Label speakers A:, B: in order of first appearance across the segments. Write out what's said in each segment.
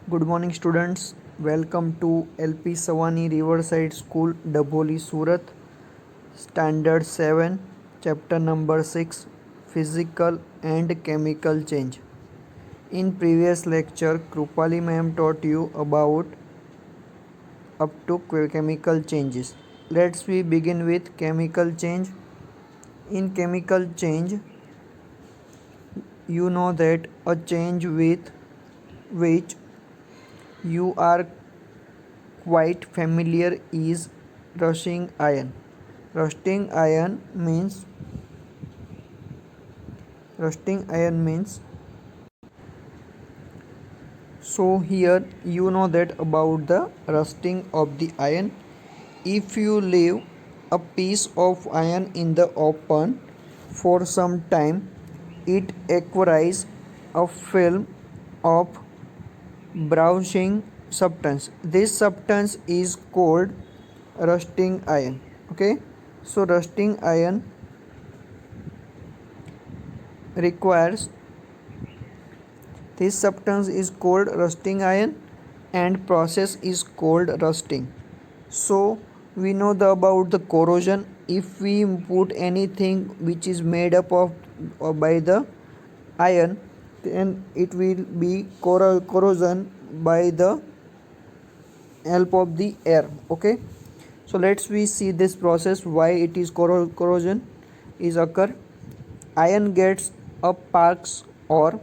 A: Good morning, students. Welcome to LP Savani Riverside School, Dabholi, Surat. Standard 7, Chapter number 6, Physical and Chemical Change. In previous lecture, Krupali ma'am taught you about up to chemical changes. Let's we begin with chemical change. In chemical change, you know that a change with which you are quite familiar is rushing ion. Rusting ion means rusting ion means so here you know that about the rusting of the iron. If you leave a piece of iron in the open for some time, it acquires a film of browning substance. This substance is called rusting iron. Okay, so rusting iron requires this substance is called rusting iron and process is called rusting. So we know about the corrosion. If we put anything which is made up of by the iron, then it will be corrosion by the help of the air. Okay, so let's we see this process why it is corrosion is occur. Iron gets a sparks or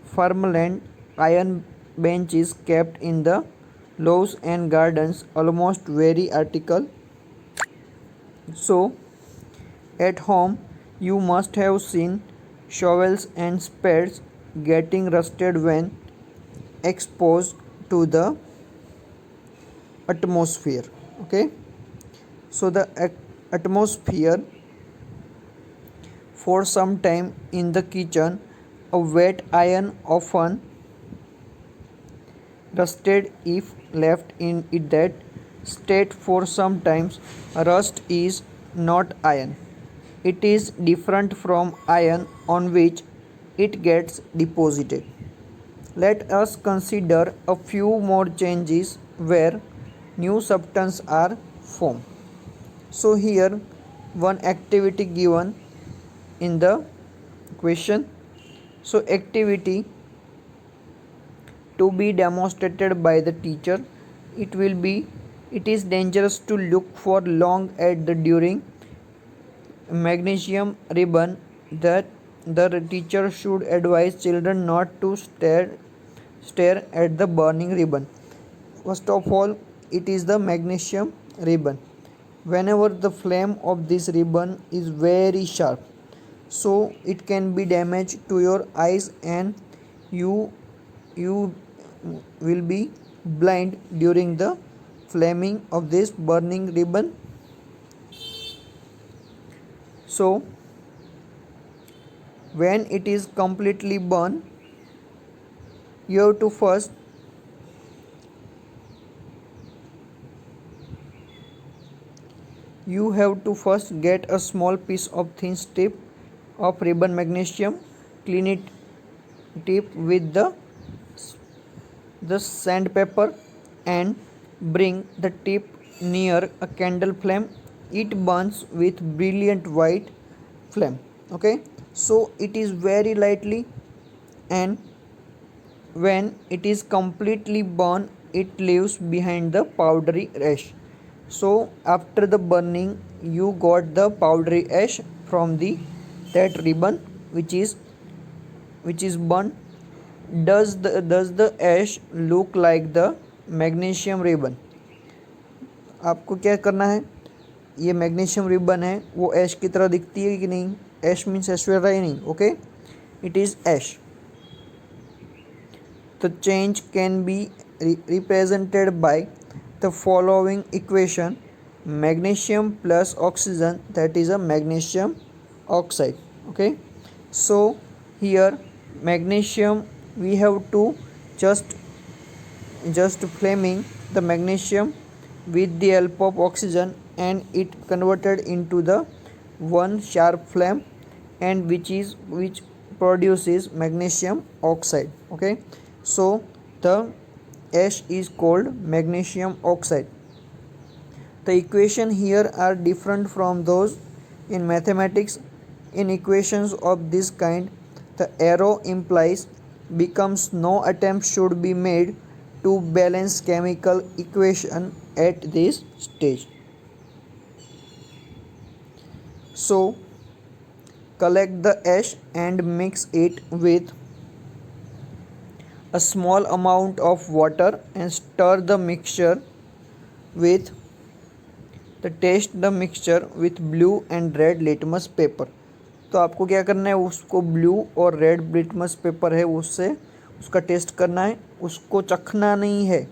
A: farmland. Iron bench is kept in the lawns and gardens, almost very article. So at home you must have seen shovels and spades getting rusted when exposed to the atmosphere. Okay, so the atmosphere for some time in the kitchen, a wet iron often rusted if left in that state for some times. Rust is not iron. It is different from iron on which it gets deposited. Let us consider a few more changes where new substances are formed. So here one activity given in the question. So activity to be demonstrated by the teacher. It is dangerous to look for long at the during magnesium ribbon. That the teacher should advise children not to stare at the burning ribbon. First of all, it is the magnesium ribbon. Whenever the flame of this ribbon is very sharp, so it can be damage to your eyes and you will be blind during the flaming of this burning ribbon. So when it is completely burned, you have to first get a small piece of thin strip of ribbon magnesium, clean it tip with the sandpaper and bring the tip near a candle flame. It burns with brilliant white flame. Okay, so it is very lightly, and when it is completely burned, it leaves behind the powdery ash. So after the burning, you got the powdery ash from the that ribbon which is burned. Does the ash look like the magnesium ribbon? आपको क्या करना है, ये magnesium ribbon है वो ऐश की तरह दिखती है कि नहीं? ऐश मीन्स ऐश्वर्या नहीं. Okay, it is ash. The change can be represented by the following equation: magnesium plus oxygen, that is a magnesium oxide. Okay, so here magnesium we have to just flaming the magnesium with the help of oxygen, and it converted into the one sharp flame, and which produces magnesium oxide. Okay, so The ash is called magnesium oxide. The equations here are different from those in mathematics. In equations of this kind, the arrow implies becomes no attempt should be made to balance chemical equation at this stage. So, collect the ash and mix it with a small amount of water and stir the mixture with test the mixture with blue and red litmus paper. तो आपको क्या करना है, उसको blue और red litmus paper है उससे उसका टेस्ट करना है, उसको चखना नहीं है,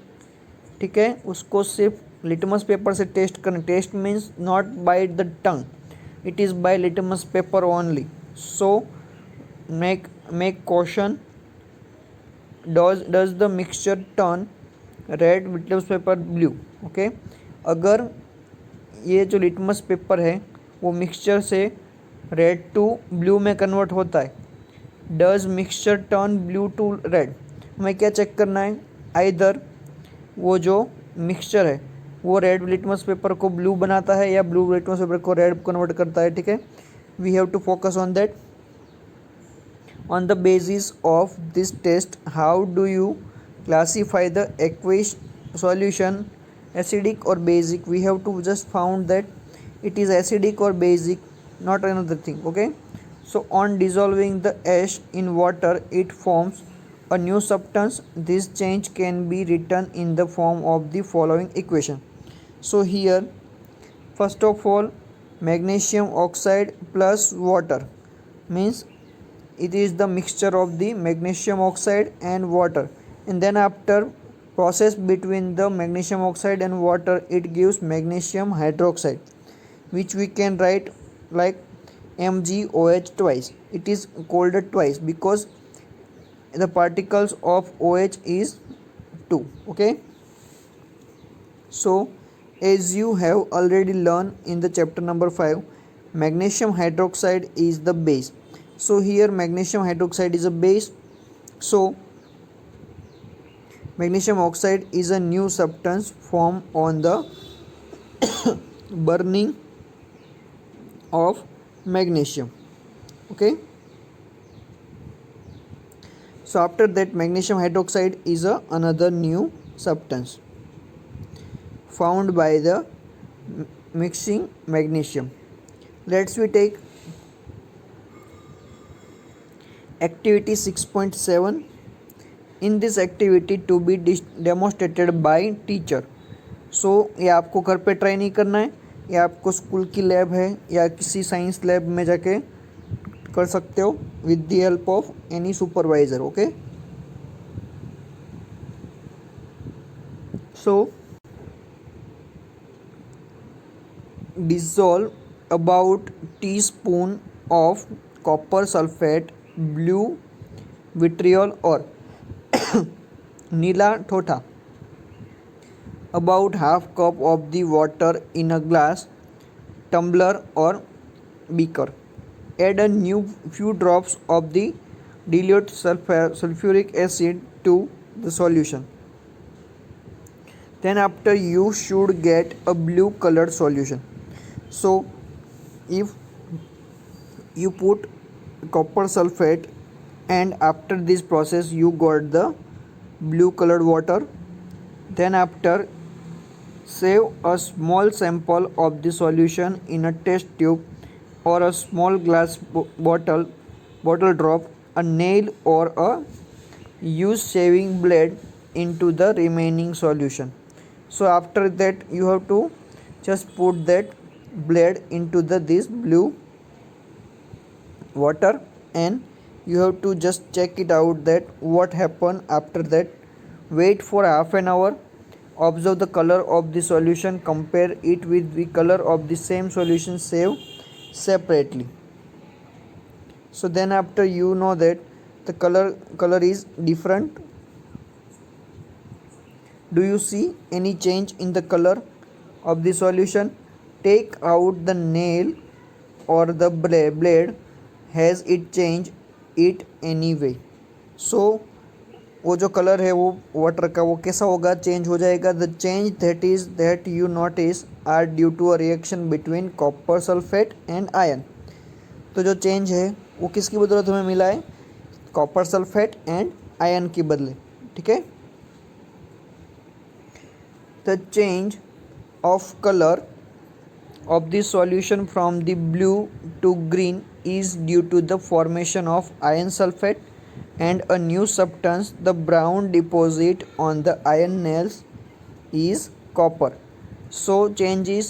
A: ठीक है, उसको सिर्फ लिटमस पेपर से टेस्ट करना। Test means not by the tongue, it is by litmus paper only. So make question, does the mixture turn red litmus paper blue. Okay, अगर ये जो लिटमस पेपर है वो मिक्सचर से रेड टू ब्लू में convert होता है, does mixture turn blue to red, हमें क्या चेक करना है, आइदर वो जो मिक्सचर है वो रेड लिटमस पेपर को ब्लू बनाता है या ब्लू लिटमस पेपर को रेड कन्वर्ट करता है, ठीक है। We have to focus on that. On the basis of this test, how do you classify the aqueous solution, acidic or basic? We have to just found that it is acidic or basic, not another thing. Okay, so on dissolving the ash in water, it forms a new substance. This change can be written in the form of the following equation. So here, first of all, magnesium oxide plus water means it is the mixture of the magnesium oxide and water, and then after process between the magnesium oxide and water, it gives magnesium hydroxide, which we can write like MgOH twice. It is called twice because the particles of OH is 2. Okay, so as you have already learned in the chapter number 5, magnesium hydroxide is the base. So here magnesium hydroxide is a base, so magnesium oxide is a new substance formed on the burning of magnesium. Okay, so after that magnesium hydroxide is another new substance found by the mixing magnesium. Let's we take activity 6.7. In this activity to be demonstrated by teacher. So ये आपको घर पे try नहीं करना है, ये आपको school की लैब है या किसी साइंस लैब में जाके कर सकते हो with the help of any supervisor. Okay, so dissolve about teaspoon of copper sulfate, blue vitriol or neela thotha, about half cup of the water in a glass, tumbler or beaker. Add a new few drops of the dilute sulfuric acid to the solution. Then after you should get a blue colored solution. So if you put copper sulfate and after this process you got the blue colored water, then after save a small sample of the solution in a test tube or a small glass bottle drop a nail or a used shaving blade into the remaining solution. So after that you have to just put that blade into this blue water and you have to just check it out that what happened after that. Wait for half an hour, observe the color of the solution, compare it with the color of the same solution, save separately. So then after you know that the color is different, do you see any change in the color of the solution? Take out the nail or the blade, has it changed it anyway? So वो जो colour है वो water का वो कैसा होगा, change हो जाएगा। The change that you notice are due to a reaction between copper sulphate and ion. तो जो चेंज है वो किसकी बदौलत हमें मिला है, कॉपर सल्फेट एंड आयन की बदले, ठीक है। The change of colour of the solution from the blue to green is due to the formation of iron sulfate and a new substance. The brown deposit on the iron nails is copper. So changes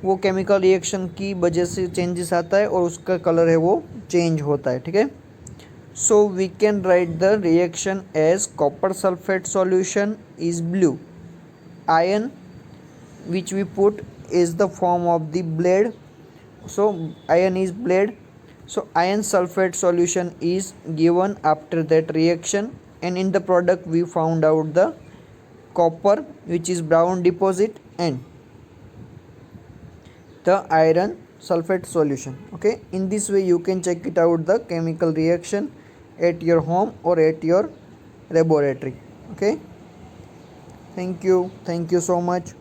A: वो chemical reaction की वजह से changes आता है और उसका colour है वो चेंज होता है, ठीक है। So we can write the reaction as copper sulphate solution is blue, iron which we put is the form of the blade, so iron is blade. So iron sulfate solution is given after that reaction, and in the product we found out the copper which is brown deposit and the iron sulfate solution. Okay, in this way you can check it out the chemical reaction at your home or at your laboratory. Okay, thank you so much.